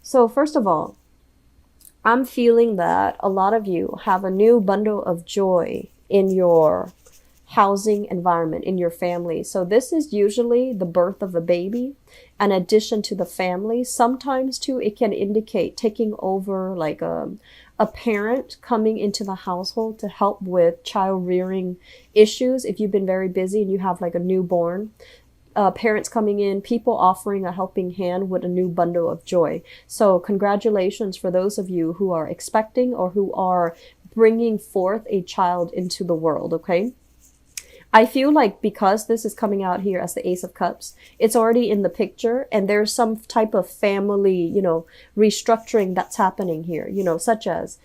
So first of all, I'm feeling that a lot of you have a new bundle of joy in your housing environment, in your family. So this is usually the birth of a baby, an addition to the family. Sometimes too, it can indicate taking over, like a parent coming into the household to help with child rearing issues. If you've been very busy and you have like a newborn, parents coming in, people offering a helping hand with a new bundle of joy. So congratulations for those of you who are expecting or who are bringing forth a child into the world, okay? I feel like because this is coming out here as the Ace of Cups, it's already in the picture and there's some type of family, restructuring that's happening here, such as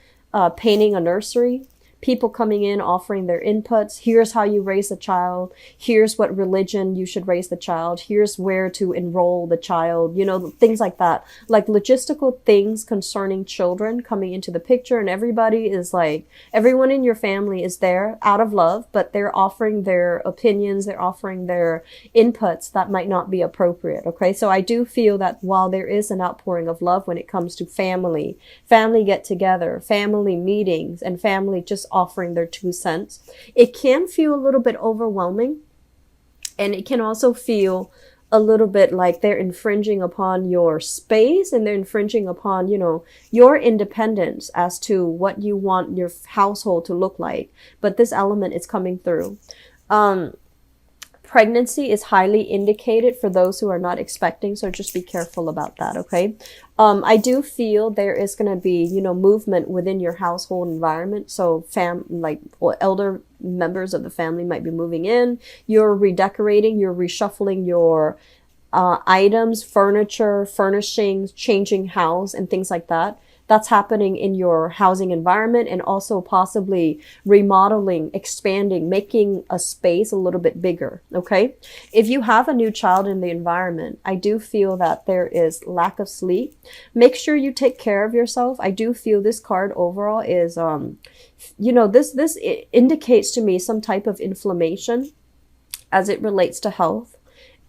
painting a nursery, people coming in offering their inputs. Here's how you raise a child. Here's what religion you should raise the child. Here's where to enroll the child, things like that. Like logistical things concerning children coming into the picture, and everybody is like, everyone in your family is there out of love, but they're offering their opinions, they're offering their inputs that might not be appropriate. Okay. So I do feel that while there is an outpouring of love when it comes to family get together, family meetings, and family just offering their 2 cents, it can feel a little bit overwhelming, and it can also feel a little bit like they're infringing upon your space and they're infringing upon, your independence as to what you want your household to look like. But this element is coming through. Pregnancy is highly indicated for those who are not expecting, so just be careful about that, okay? I do feel there is going to be, movement within your household environment. So elder members of the family might be moving in. You're redecorating, you're reshuffling your items, furniture, furnishings, changing house, and things like that. That's happening in your housing environment, and also possibly remodeling, expanding, making a space a little bit bigger, okay? If you have a new child in the environment, I do feel that there is lack of sleep. Make sure you take care of yourself. I do feel this card overall is, this indicates to me some type of inflammation as it relates to health.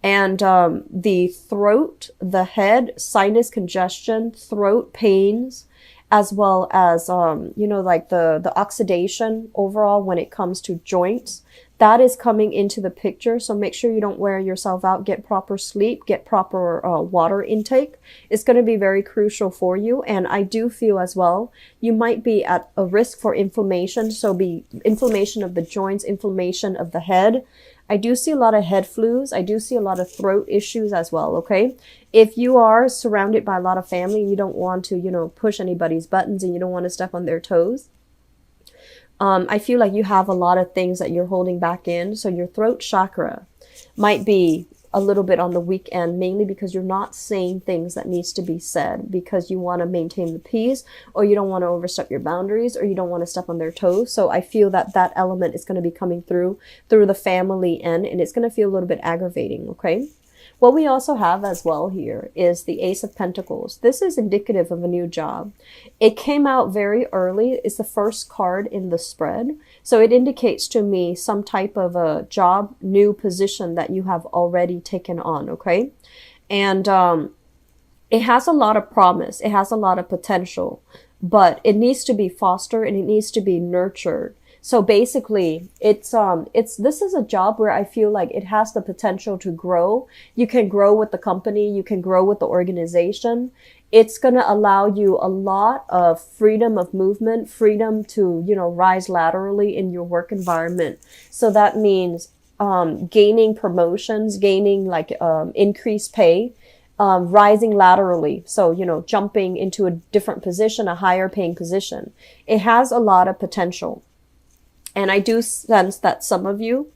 And the throat, the head, sinus congestion, throat pains, as well as, like the oxidation overall when it comes to joints, that is coming into the picture. So make sure you don't wear yourself out. Get proper sleep, get proper water intake. It's going to be very crucial for you. And I do feel as well, you might be at a risk for inflammation. So be inflammation of the joints, inflammation of the head. I do see a lot of head flus. I do see a lot of throat issues as well, okay? If you are surrounded by a lot of family, you don't want to, push anybody's buttons and you don't want to step on their toes. I feel like you have a lot of things that you're holding back in. So your throat chakra might be a little bit on the weak end, mainly because you're not saying things that needs to be said because you want to maintain the peace, or you don't want to overstep your boundaries, or you don't want to step on their toes. So I feel that that element is going to be coming through the family end, and it's going to feel a little bit aggravating, okay? What we also have as well here is the Ace of Pentacles. This is indicative of a new job. It came out very early. It's the first card in the spread. So it indicates to me some type of a job, new position that you have already taken on, okay? And it has a lot of promise. It has a lot of potential, but it needs to be fostered and it needs to be nurtured. So basically, this is a job where I feel like it has the potential to grow. You can grow with the company, you can grow with the organization. It's going to allow you a lot of freedom of movement, freedom to, rise laterally in your work environment. So that means gaining promotions, gaining increased pay, rising laterally. So, jumping into a different position, a higher paying position. It has a lot of potential. And I do sense that some of you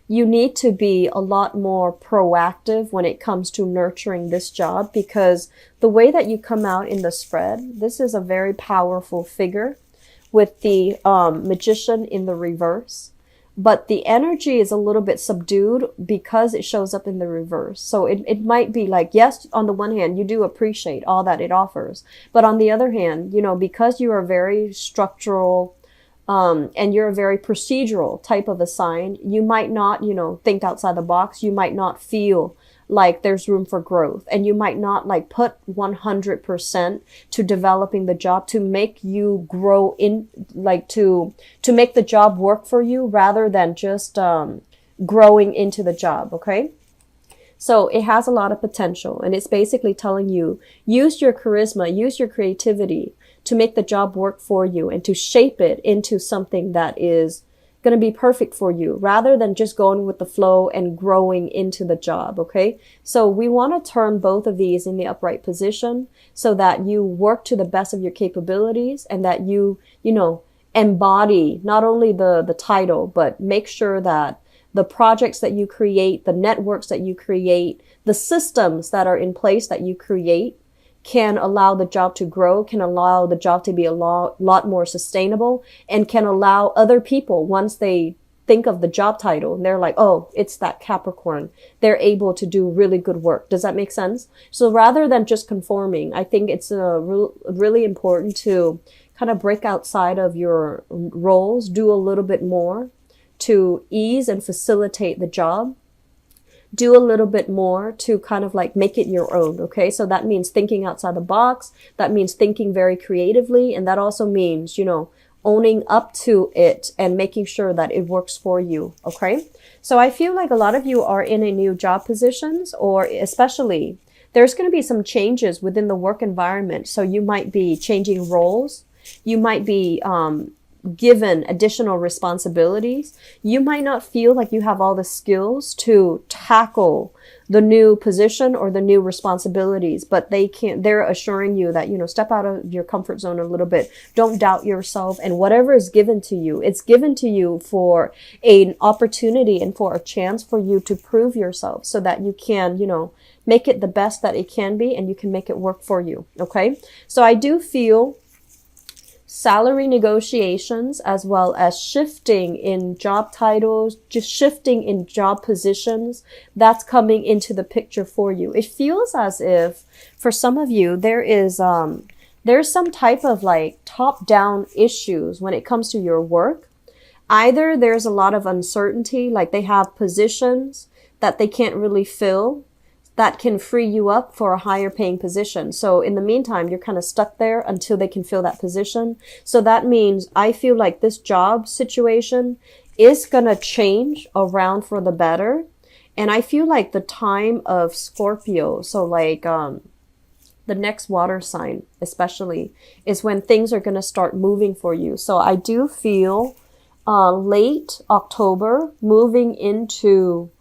need to be a lot more proactive when it comes to nurturing this job, because the way that you come out in the spread, this is a very powerful figure with the Magician in the reverse. But the energy is a little bit subdued because it shows up in the reverse. So it might be like, yes, on the one hand, you do appreciate all that it offers. But on the other hand, because you are very structural, and you're a very procedural type of a sign, you might not, think outside the box. You might not feel like there's room for growth, and you might not like put 100% to developing the job to make you grow in, like to make the job work for you rather than just growing into the job. Okay. So it has a lot of potential, and it's basically telling you, use your charisma, use your creativity to make the job work for you and to shape it into something that is going to be perfect for you rather than just going with the flow and growing into the job. Okay. So we want to turn both of these in the upright position so that you work to the best of your capabilities, and that you embody not only the title, but make sure that the projects that you create, the networks that you create, the systems that are in place that you create can allow the job to grow, can allow the job to be a lot more sustainable, and can allow other people, once they think of the job title and they're like, oh, it's that Capricorn, they're able to do really good work. Does that make sense? So rather than just conforming, I think it's really important to kind of break outside of your roles, do a little bit more to ease and facilitate the job, do a little bit more to kind of like make it your own. Okay. So that means thinking outside the box. That means thinking very creatively. And that also means, owning up to it and making sure that it works for you. Okay. So I feel like a lot of you are in a new job positions, or especially there's going to be some changes within the work environment. So you might be changing roles. You might be, given additional responsibilities. You might not feel like you have all the skills to tackle the new position or the new responsibilities, but they're assuring you that, step out of your comfort zone a little bit. Don't doubt yourself, and whatever is given to you, it's given to you for an opportunity and for a chance for you to prove yourself so that you can, make it the best that it can be, and you can make it work for you. Okay. So I do feel salary negotiations, as well as shifting in job titles, just shifting in job positions, that's coming into the picture for you. It feels as if for some of you, there's some type of like top-down issues when it comes to your work. Either there's a lot of uncertainty, like they have positions that they can't really fill, that can free you up for a higher paying position. So in the meantime, you're kind of stuck there until they can fill that position. So that means I feel like this job situation is going to change around for the better. And I feel like the time of Scorpio, so like the next water sign especially, is when things are going to start moving for you. So I do feel late October moving into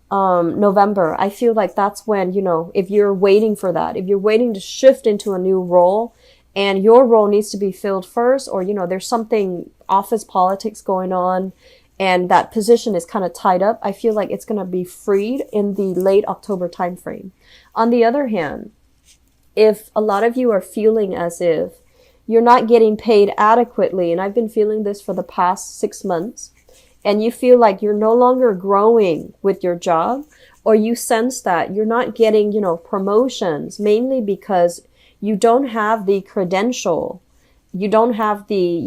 November, I feel like that's when, if you're waiting for that, if you're waiting to shift into a new role and your role needs to be filled first, or, there's something office politics going on and that position is kind of tied up, I feel like it's going to be freed in the late October timeframe. On the other hand, if a lot of you are feeling as if you're not getting paid adequately, and I've been feeling this for the past 6 months, and you feel like you're no longer growing with your job, or you sense that you're not getting, promotions, mainly because you don't have the credential, you don't have the,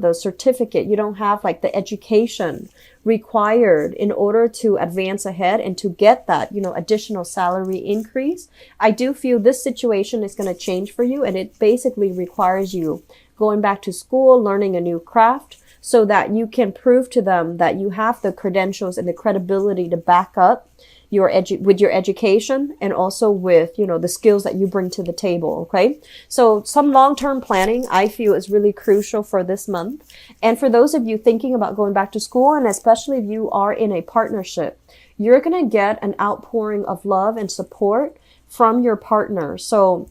the certificate, you don't have like the education required in order to advance ahead and to get that, additional salary increase. I do feel this situation is going to change for you, and it basically requires you going back to school, learning a new craft, so that you can prove to them that you have the credentials and the credibility to back up with your education, and also with, the skills that you bring to the table. Okay. So some long-term planning I feel is really crucial for this month. And for those of you thinking about going back to school, and especially if you are in a partnership, you're going to get an outpouring of love and support from your partner. So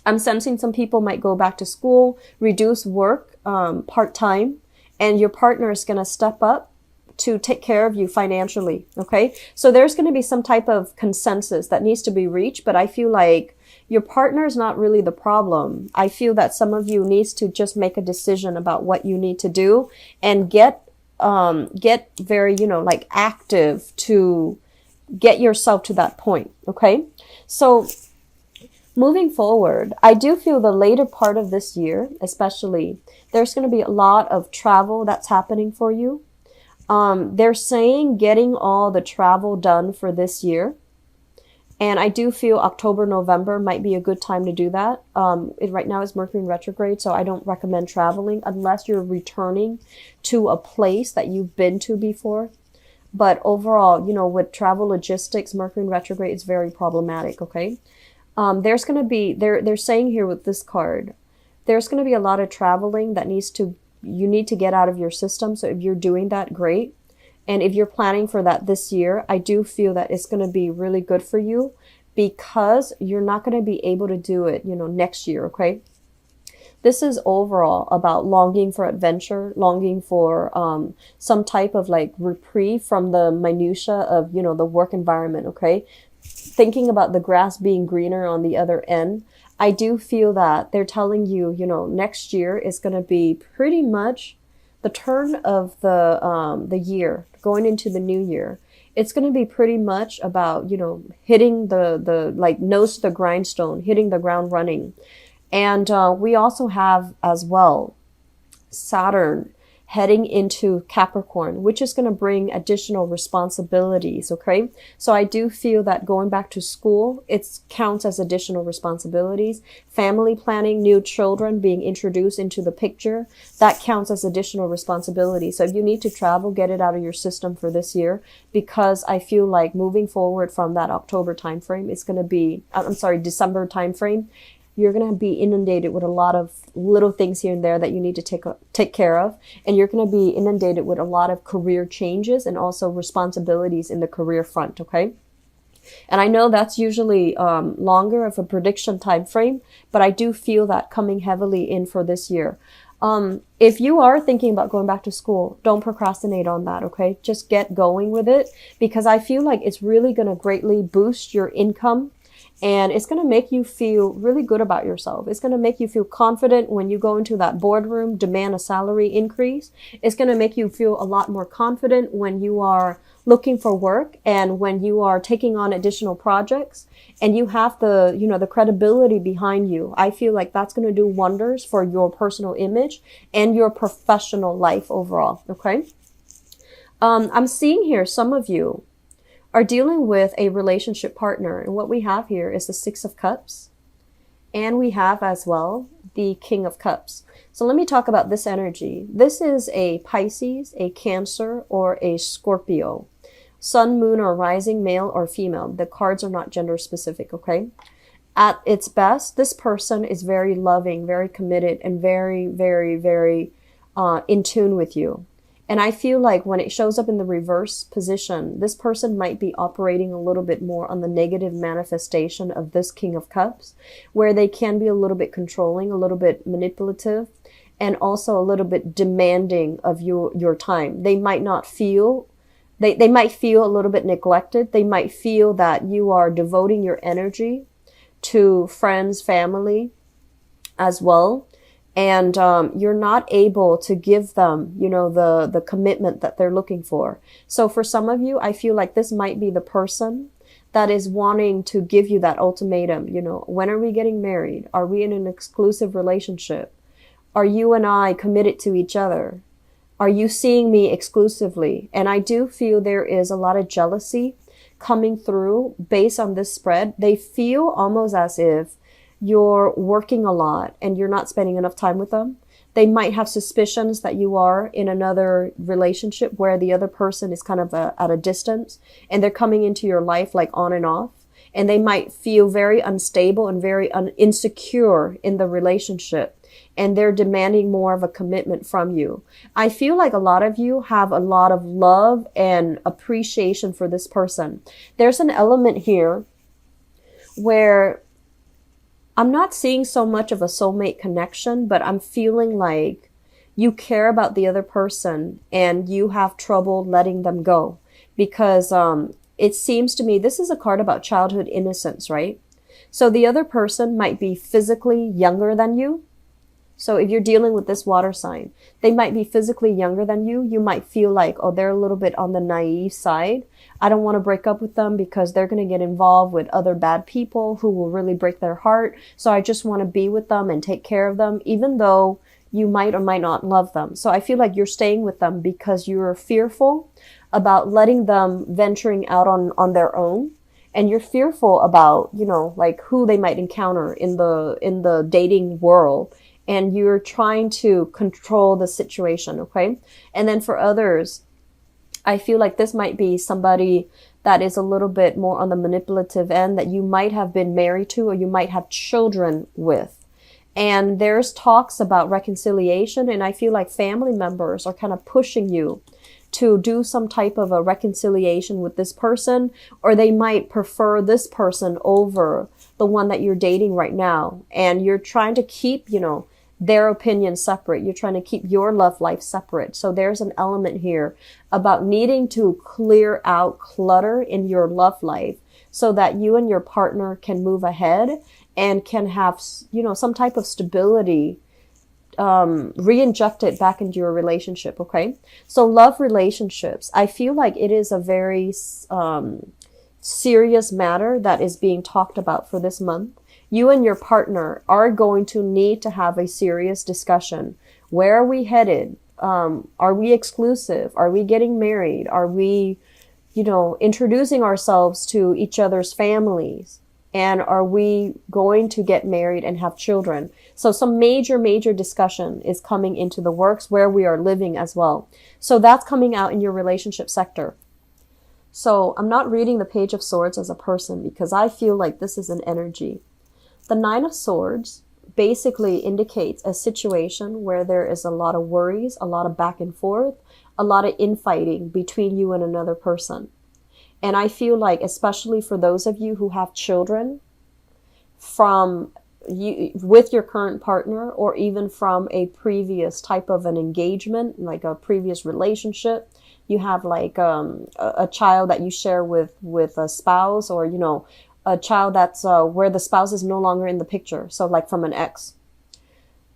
I'm sensing some people might go back to school, reduce work, part-time, and your partner is going to step up to take care of you financially. Okay. So there's going to be some type of consensus that needs to be reached, but I feel like your partner is not really the problem. I feel that some of you needs to just make a decision about what you need to do and get very, like active to get yourself to that point. Okay. So moving forward, I do feel the later part of this year, especially, there's going to be a lot of travel that's happening for you. They're saying getting all the travel done for this year And I do feel October, November might be a good time to do that. Right now it's Mercury in retrograde, so I don't recommend traveling unless you're returning to a place that you've been to before. But overall, you know, with travel logistics, Mercury in retrograde is very problematic, okay? There's going to be, they're saying here with this card, there's going to be a lot of traveling that you need to get out of your system. So if you're doing that, great. And if you're planning for that this year, I do feel that it's going to be really good for you because you're not going to be able to do it, you know, next year, okay? This is overall about longing for adventure, longing for some type of like reprieve from the minutia of, you know, the work environment, okay? Thinking about the grass being greener on the other end. I do feel that they're telling you, you know, next year is going to be pretty much the turn of the year, going into the new year. It's going to be pretty much about, you know, hitting the like nose to the grindstone, hitting the ground running. And we also have as well Saturn heading into Capricorn, which is going to bring additional responsibilities, okay? So I do feel that going back to school, it counts as additional responsibilities. Family planning, new children being introduced into the picture, that counts as additional responsibility. So if you need to travel, get it out of your system for this year, because I feel like moving forward from that October timeframe, it's going to be, December timeframe, you're going to be inundated with a lot of little things here and there that you need to take care of. And you're going to be inundated with a lot of career changes and also responsibilities in the career front, okay? And I know that's usually longer of a prediction time frame, but I do feel that coming heavily in for this year. If you are thinking about going back to school, don't procrastinate on that, okay? Just get going with it, because I feel like it's really going to greatly boost your income. And it's going to make you feel really good about yourself. It's going to make you feel confident when you go into that boardroom, demand a salary increase. It's going to make you feel a lot more confident when you are looking for work and when you are taking on additional projects and you have the, you know, the credibility behind you. I feel like that's going to do wonders for your personal image and your professional life overall. Okay. I'm seeing here some of you are dealing with a relationship partner. And what we have here is the Six of Cups. And we have as well the King of Cups. So let me talk about this energy. This is a Pisces, a Cancer, or a Scorpio. Sun, moon, or rising, male or female. The cards are not gender specific, okay? At its best, this person is very loving, very committed, and very, very, very in tune with you. And I feel like when it shows up in the reverse position, this person might be operating a little bit more on the negative manifestation of this King of Cups, where they can be a little bit controlling, a little bit manipulative, and also a little bit demanding of your time. They might not feel, they might feel a little bit neglected. They might feel that you are devoting your energy to friends, family as well. And you're not able to give them, you know, the commitment that they're looking for. So for some of you, I feel like this might be the person that is wanting to give you that ultimatum. You know, when are we getting married? Are we in an exclusive relationship? Are you and I committed to each other? Are you seeing me exclusively? And I do feel there is a lot of jealousy coming through based on this spread. They feel almost as if you're working a lot and you're not spending enough time with them. They might have suspicions that you are in another relationship where the other person is kind of at a distance and they're coming into your life like on and off. And they might feel very unstable and very insecure in the relationship. And they're demanding more of a commitment from you. I feel like a lot of you have a lot of love and appreciation for this person. There's an element here where I'm not seeing so much of a soulmate connection, but I'm feeling like you care about the other person and you have trouble letting them go because it seems to me this is a card about childhood innocence, right? So the other person might be physically younger than you. So if you're dealing with this water sign, they might be physically younger than you. You might feel like, oh, they're a little bit on the naive side. I don't want to break up with them because they're going to get involved with other bad people who will really break their heart. So I just want to be with them and take care of them, even though you might or might not love them. So I feel like you're staying with them because you're fearful about letting them venturing out on their own. and you're fearful about, you know, like who they might encounter in the dating world, and you're trying to control the situation, okay? And then for others, I feel like this might be somebody that is a little bit more on the manipulative end that you might have been married to or you might have children with. And there's talks about reconciliation, and I feel like family members are kind of pushing you to do some type of a reconciliation with this person, or they might prefer this person over the one that you're dating right now. And you're trying to keep, you know, their opinion separate. You're trying to keep your love life separate. So there's an element here about needing to clear out clutter in your love life so that you and your partner can move ahead and can have, you know, some type of stability, re-inject it back into your relationship. Okay. So love relationships, I feel like it is a very, serious matter that is being talked about for this month. You and your partner are going to need to have a serious discussion. Where are we headed? Are we exclusive? Are we getting married? Are we, you know, introducing ourselves to each other's families? And are we going to get married and have children? So some major discussion is coming into the works where we are living as well. So that's coming out in your relationship sector. So I'm not reading the Page of Swords as a person because I feel like this is an energy. The Nine of Swords basically indicates a situation where there is a lot of worries, a lot of back and forth, a lot of infighting between you and another person. And I feel like, especially for those of you who have children from you with your current partner, or even from a previous type of an engagement, like a previous relationship, you have like a child that you share with a spouse, or, you know, a child that's where the spouse is no longer in the picture. So like from an ex.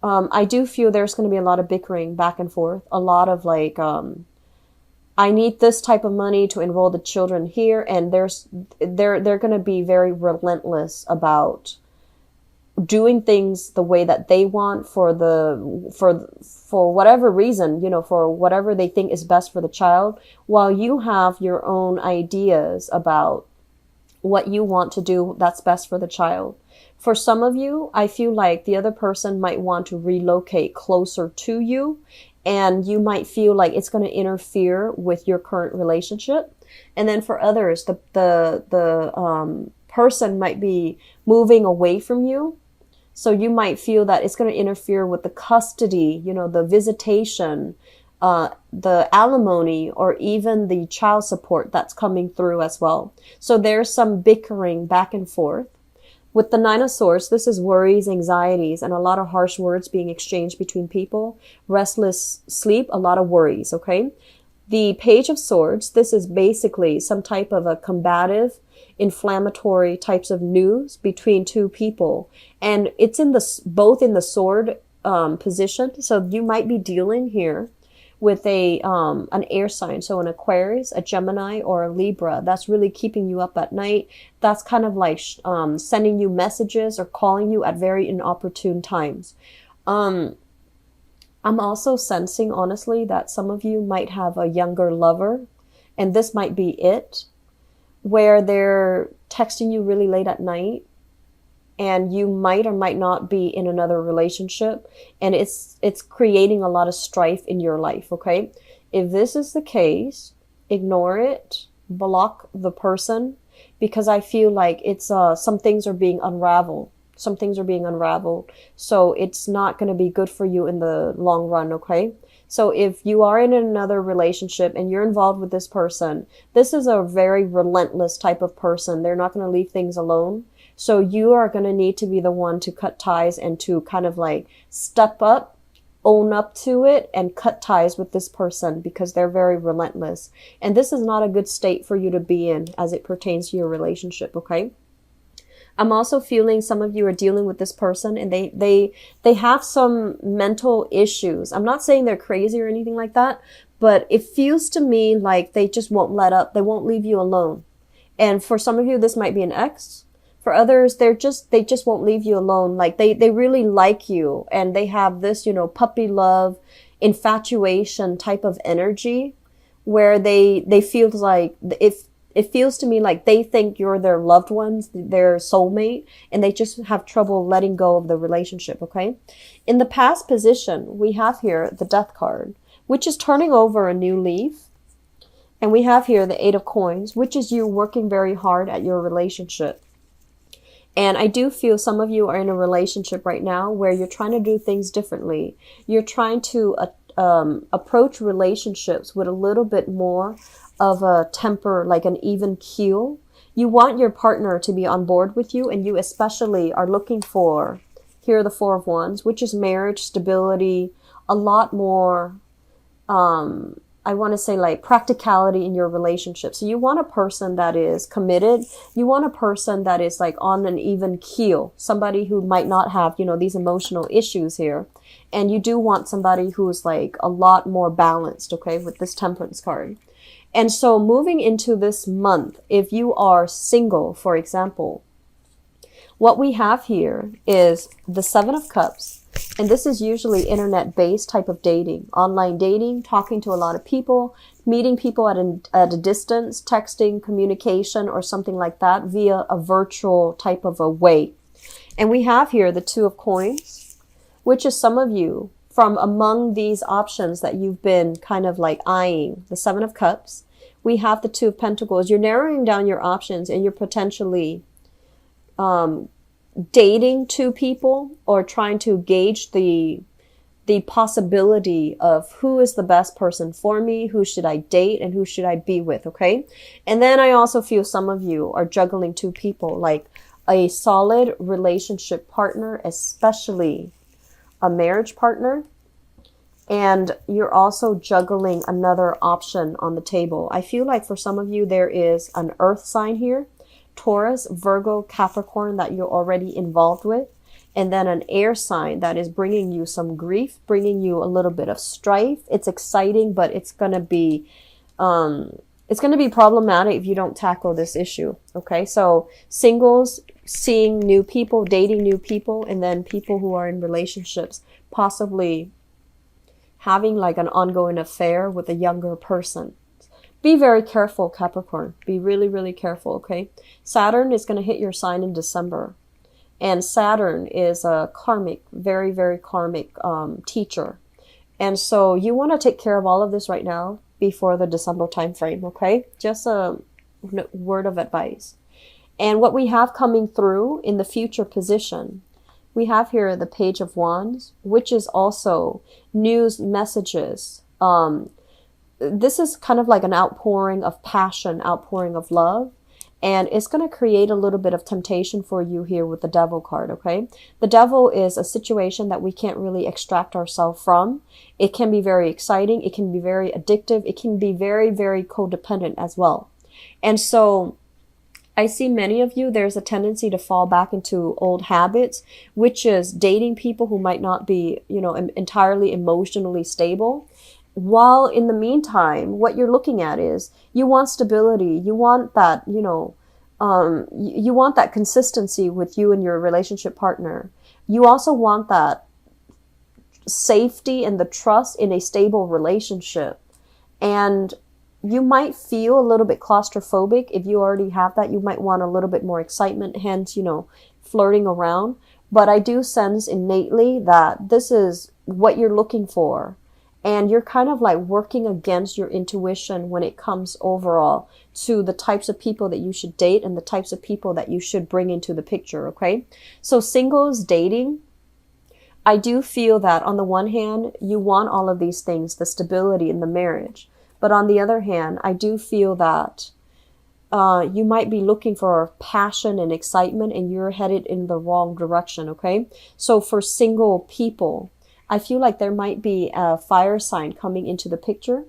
I do feel there's going to be a lot of bickering back and forth, a lot of like, I need this type of money to enroll the children here. And they're going to be very relentless about doing things the way that they want for whatever reason, you know, for whatever they think is best for the child, while you have your own ideas about what you want to do that's best for the child. For some of you, I feel like the other person might want to relocate closer to you, and you might feel like it's going to interfere with your current relationship. And then for others, the person might be moving away from you. So you might feel that it's going to interfere with the custody, you know, the visitation, the alimony, or even the child support that's coming through as well. So there's some bickering back and forth. With the Nine of Swords, this is worries, anxieties, and a lot of harsh words being exchanged between people. Restless sleep, a lot of worries, okay? The Page of Swords, this is basically some type of a combative, inflammatory types of news between two people. And it's in both in the sword position. So you might be dealing here with an air sign, so an Aquarius, a Gemini, or a Libra. That's really keeping you up at night. That's kind of like sending you messages or calling you at very inopportune times. I'm also sensing, honestly, that some of you might have a younger lover, and this might be it, where they're texting you really late at night, and you might or might not be in another relationship, and it's creating a lot of strife in your life, okay? If this is the case, ignore it, block the person, because I feel like it's some things are being unraveled. Some things are being unraveled, so it's not going to be good for you in the long run, okay? So if you are in another relationship and you're involved with this person, this is a very relentless type of person. They're not going to leave things alone. So you are going to need to be the one to cut ties and to kind of like step up, own up to it, and cut ties with this person, because they're very relentless. And this is not a good state for you to be in as it pertains to your relationship, okay? I'm also feeling some of you are dealing with this person, and they have some mental issues. I'm not saying they're crazy or anything like that, but it feels to me like they just won't let up. They won't leave you alone. And for some of you, this might be an ex. For others, they just won't leave you alone. Like they really like you, and they have this, you know, puppy love, infatuation type of energy, where they feel like it feels to me like they think you're their loved ones, their soulmate, and they just have trouble letting go of the relationship, okay? In the past position, we have here the Death card, which is turning over a new leaf. And we have here the Eight of Coins, which is you working very hard at your relationship. And I do feel some of you are in a relationship right now where you're trying to do things differently. You're trying to approach relationships with a little bit more of a temper, like an even keel. You want your partner to be on board with you, and you especially are looking for, here are the Four of Wands, which is marriage, stability, a lot more, I want to say like practicality in your relationship. So you want a person that is committed. You want a person that is like on an even keel, somebody who might not have, you know, these emotional issues here. And you do want somebody who's like a lot more balanced, okay, with this Temperance card. And so moving into this month, if you are single, for example, what we have here is the Seven of Cups. And this is usually internet-based type of dating, online dating, talking to a lot of people, meeting people at a distance, texting, communication, or something like that via a virtual type of a way. And we have here the Two of Coins, which is some of you from among these options that you've been kind of like eyeing, the Seven of Cups. We have the Two of Pentacles. You're narrowing down your options, and you're potentially dating two people, or trying to gauge the possibility of who is the best person for me, who should I date, and who should I be with, okay? And then I also feel some of you are juggling two people, like a solid relationship partner, especially a marriage partner, and you're also juggling another option on the table. I feel like for some of you there is an earth sign here, Taurus, Virgo, Capricorn, that you're already involved with, and then an air sign that is bringing you some grief, bringing you a little bit of strife. It's exciting, but it's going to be problematic if you don't tackle this issue. Okay, so singles, seeing new people, dating new people, and then people who are in relationships, possibly having like an ongoing affair with a younger person. Be very careful, Capricorn. Be really, really careful, okay? Saturn is going to hit your sign in December. And Saturn is a karmic, very, very karmic teacher. And so you want to take care of all of this right now before the December time frame, okay? Just a word of advice. And what we have coming through in the future position, we have here the Page of Wands, which is also news messages. This is kind of like an outpouring of passion, outpouring of love. And it's going to create a little bit of temptation for you here with the Devil card, okay? The Devil is a situation that we can't really extract ourselves from. It can be very exciting. It can be very addictive. It can be very, very codependent as well. And so I see many of you, there's a tendency to fall back into old habits, which is dating people who might not be, you know, entirely emotionally stable. While in the meantime, what you're looking at is you want stability. You want that, you know, you want that consistency with you and your relationship partner. You also want that safety and the trust in a stable relationship. And you might feel a little bit claustrophobic. If you already have that, you might want a little bit more excitement, hence, you know, flirting around. But I do sense innately that this is what you're looking for. And you're kind of like working against your intuition when it comes overall to the types of people that you should date and the types of people that you should bring into the picture, okay? So singles dating, I do feel that on the one hand, you want all of these things, the stability in the marriage. But on the other hand, I do feel that you might be looking for passion and excitement, and you're headed in the wrong direction, okay? So for single people, I feel like there might be a fire sign coming into the picture.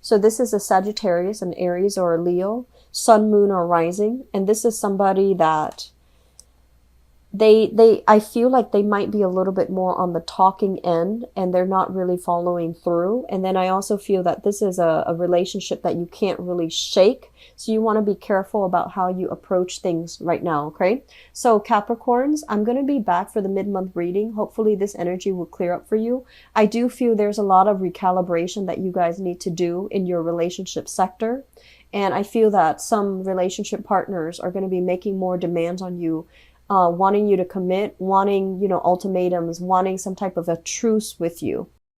So this is a Sagittarius, an Aries, or a Leo, Sun, Moon, or Rising. And this is somebody that I feel like they might be a little bit more on the talking end, and they're not really following through. And then I also feel that this is a relationship that you can't really shake. So you want to be careful about how you approach things right now, okay? So Capricorns, I'm going to be back for the mid-month reading. Hopefully this energy will clear up for you. I do feel there's a lot of recalibration that you guys need to do in your relationship sector. And I feel that some relationship partners are going to be making more demands on you, wanting you to commit, wanting, ultimatums, wanting some type of a truce with you.